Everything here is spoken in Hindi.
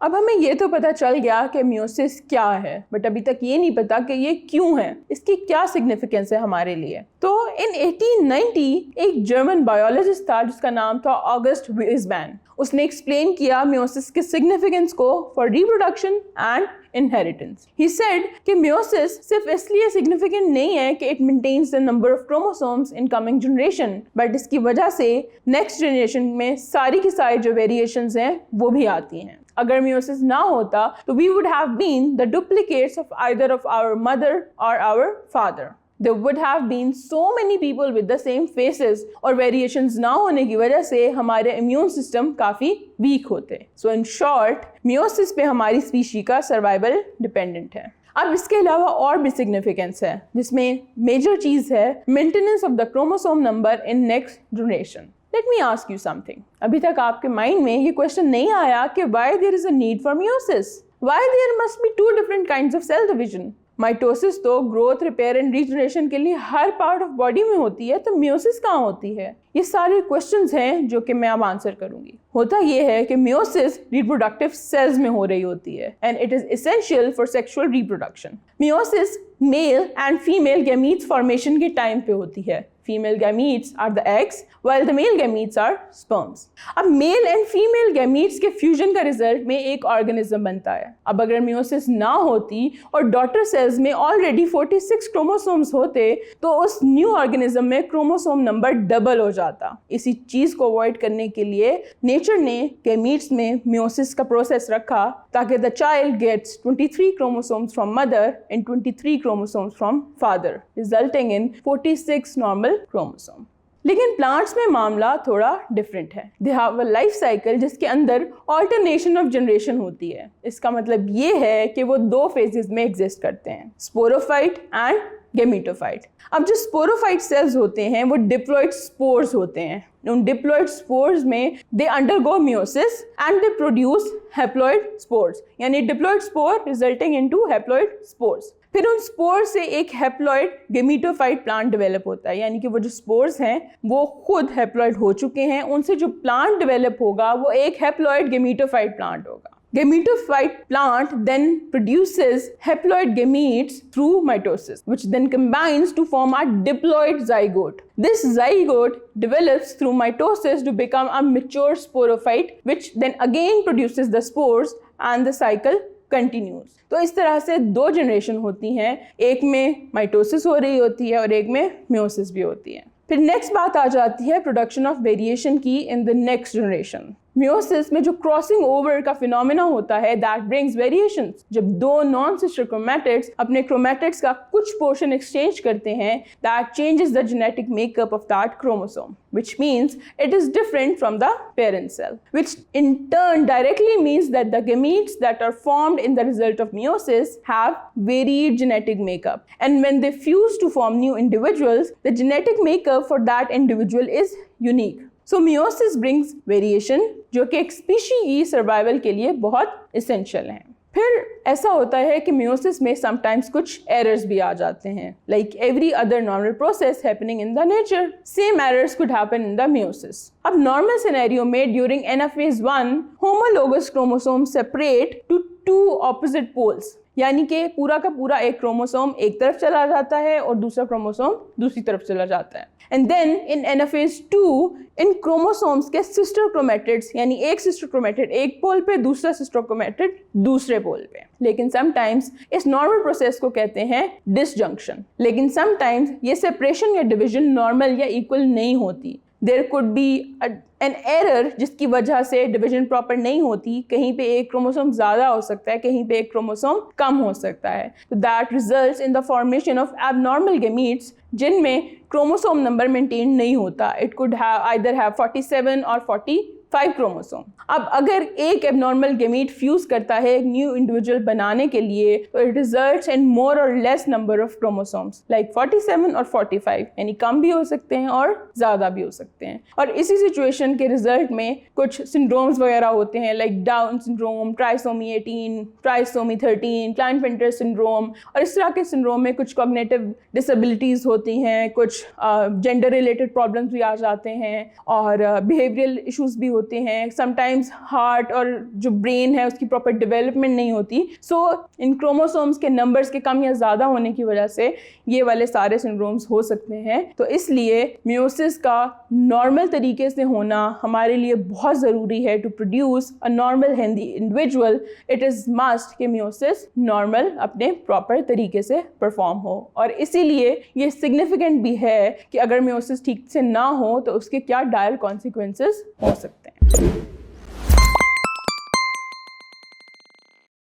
अब हमें ये तो पता चल गया कि मियोसिस क्या है, बट अभी तक ये नहीं पता कि ये क्यों है, इसकी क्या सिग्निफिकेंस है हमारे लिए। तो इन 1890 एक जर्मन बायोलॉजिस्ट था जिसका नाम था ऑगस्ट वीज़मैन। उसने एक्सप्लेन किया मियोसिस के सिग्निफिकेंस को for reproduction and inheritance. He said कि मियोसिस सिर्फ इसलिए सिग्निफिकेंट नहीं है कि it maintains the number of chromosomes in coming generation, but इसकी वजह से नेक्स्ट जनरेशन में सारी की सारी जो वेरिएशंस हैं वो भी आती हैं। अगर मियोसिस ना होता तो we would have been the duplicates of either of our mother और our father. There would have been so many people with the same faces, और वेरिएशंस ना होने की वजह से हमारे इम्यून सिस्टम काफ़ी वीक होते। सो इन शॉर्ट मियोसिस पे हमारी स्पीशी का सर्वाइवल डिपेंडेंट है। अब इसके अलावा और भी सिग्निफिकेंस है, जिसमें मेजर चीज़ है maintenance of the chromosome number in next generation. Let me ask you something. अभी तक आपके माइंड में ये क्वेश्चन नहीं आया कि why there is a need for meiosis? Why there must be two different kinds of cell division? Mitosis तो ग्रोथ, रिपेयर एंड रीजनरेशन के लिए हर पार्ट ऑफ बॉडी में होती है, तो मियोसिस कहाँ होती है? ये सारे क्वेश्चंस हैं जो कि मैं अब आंसर करूंगी। होता ये है कि मियोसिस रिप्रोडक्टिव सेल्स में हो रही होती है and it is essential for sexual reproduction. Meiosis male and female gametes formation के टाइम पे होती है। Female gametes are the eggs while the male gametes are sperms. अब मेल एंड फीमेल गैमीट्स के फ्यूजन का रिजल्ट में एक ऑर्गेनिज्म बनता है। अब अगर मियोसिस ना होती और डॉटर सेल्स में ऑलरेडी 46 क्रोमोसोम्स होते तो उस न्यू ऑर्गेनिज्म में क्रोमोसोम नंबर डबल हो जाता। इसी चीज को अवॉइड करने के लिए नेचर ने गैमीट्स में मियोसिस का प्रोसेस रखा ताकि the child gets 23 chromosomes from mother and 23 chromosomes from father, resulting in 46 normal chromosome. लेकिन प्लांट्स में मामला थोड़ा डिफरेंट है। They have a life cycle जिसके अंदर ऑल्टरनेशन ऑफ जनरेशन होती है। इसका मतलब ये है कि वो दो फेजेस में एग्जिस्ट करते हैं, स्पोरोफाइट एंड गेमेटोफाइट। अब जो स्पोरोफाइट सेल्स होते हैं वो डिप्लॉइड स्पोर्स होते हैं। उन डिप्लॉइड स्पोर्स में they undergo meiosis and they produce haploid spores, यानी diploid spore resulting into haploid spores. फिर उन स्पोर से एक हैप्लॉइड गेमेटोफाइट प्लांट डेवलप होता है, यानी कि वो जो स्पोर्स हैं वो खुद हैप्लॉइड हो चुके हैं। उनसे जो प्लांट डेवलप होगा वो एक हैप्लॉइड गेमेटोफाइट प्लांट होगा। Gametophyte plant then produces haploid gametes through mitosis, which then combines to form a diploid zygote. This zygote develops through mitosis to become a mature sporophyte, which then again produces the spores and the cycle continues. तो इस तरह से दो जनरेशन होती हैं, एक में माइटोसिस हो रही होती है और एक में मियोसिस भी होती है। फिर नेक्स्ट बात आ जाती है प्रोडक्शन ऑफ वेरिएशन की in the next generation. Meiosis में जो क्रॉसिंग ओवर का फिनोमेना होता है दैट ब्रिंग्स वेरिएशंस। जब दो नॉन सिस्टर क्रोमैटिड्स अपने क्रोमैटिड्स का कुछ पोर्शन एक्सचेंज करते हैं, that changes the genetic makeup of that chromosome, which means it is different from the parent cell, which in turn directly means that the gametes that are formed in the result of meiosis have varied genetic makeup, and when they fuse to form new individuals, the genetic makeup for that individual is unique. So meiosis brings variation, जो कि एक स्पीशी की सर्वाइवल के लिए बहुत इसेंशियल है। फिर ऐसा होता है कि मियोसिस में समटाइम्स कुछ एरर्स भी आ जाते हैं, like every other normal process happening in the nature, same errors could happen in the meiosis. अब नॉर्मल सिनेरियो में during anaphase 1 homologous chromosome separate to two opposite poles, यानी कि पूरा का पूरा एक क्रोमोसोम एक तरफ चला जाता है और दूसरा क्रोमोसोम दूसरी तरफ चला जाता है। एंड देन इन एनाफेज 2 इन क्रोमोसोम्स के सिस्टर क्रोमैटिड्स, यानी एक सिस्टर क्रोमैटिड एक पोल पे, दूसरा सिस्टर क्रोमैटिड दूसरे पोल पे। लेकिन समटाइम्स इस नॉर्मल प्रोसेस को कहते हैं डिसजंक्शन। लेकिन समटाइम्स ये सेपरेशन या डिवीजन नॉर्मल या इक्वल नहीं होती। There could be an error जिसकी वजह से डिवीजन प्रॉपर नहीं होती। कहीं पे एक क्रोमोसोम ज़्यादा हो सकता है, कहीं पे एक क्रोमोसोम कम हो सकता है। तो that results in the formation of abnormal gametes जिनमें क्रोमोसोम नंबर मेंटेन नहीं होता। It could have either have 47 और 48 5 क्रोमोसोम। अब अगर एक एबनॉर्मल गेमीट फ्यूज करता है एक न्यू इंडिविजुअल बनाने के लिए, तो इट रिजल्ट्स इन मोर और less number of chromosomes like 47 और 45, यानी कम भी हो सकते हैं और ज़्यादा भी हो सकते हैं। और इसी सिचुएशन के रिजल्ट में कुछ सिंड्रोम्स वगैरह होते हैं like down syndrome, trisomy 18, trisomy 13, Klinefelter syndrome, और इस तरह के सिंड्रोम में कुछ कॉग्निटिव डिसेबिलिटीज़ होती हैं, कुछ जेंडर रिलेटेड प्रॉब्लम्स भी आ जाते हैं और बिहेवियरल इश्यूज भी होते हैं। समटाइम्स हार्ट और जो ब्रेन है उसकी प्रॉपर डेवलपमेंट नहीं होती। सो इन क्रोमोसोम्स के नंबर्स के कम या ज़्यादा होने की वजह से ये वाले सारे सिंड्रोम्स हो सकते हैं। तो इसलिए मियोसिस का नॉर्मल तरीके से होना हमारे लिए बहुत ज़रूरी है। To produce a normal healthy individual, it is must कि मियोसिस नॉर्मल अपने प्रॉपर तरीके से परफॉर्म हो। और इसीलिए ये सिग्निफिकेंट भी है कि अगर मियोसिस ठीक से ना हो तो उसके क्या डायल कॉन्सिक्वेंसेस हो सकते हैं।